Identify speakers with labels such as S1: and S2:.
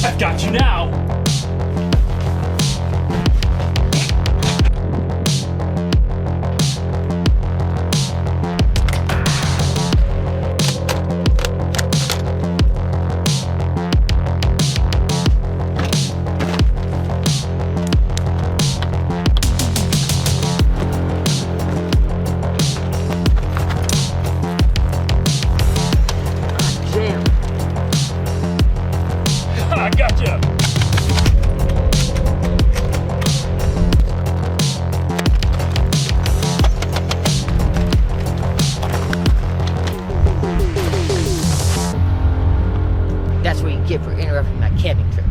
S1: I've got you now! I gotcha!
S2: That's what you get for interrupting my camping trip.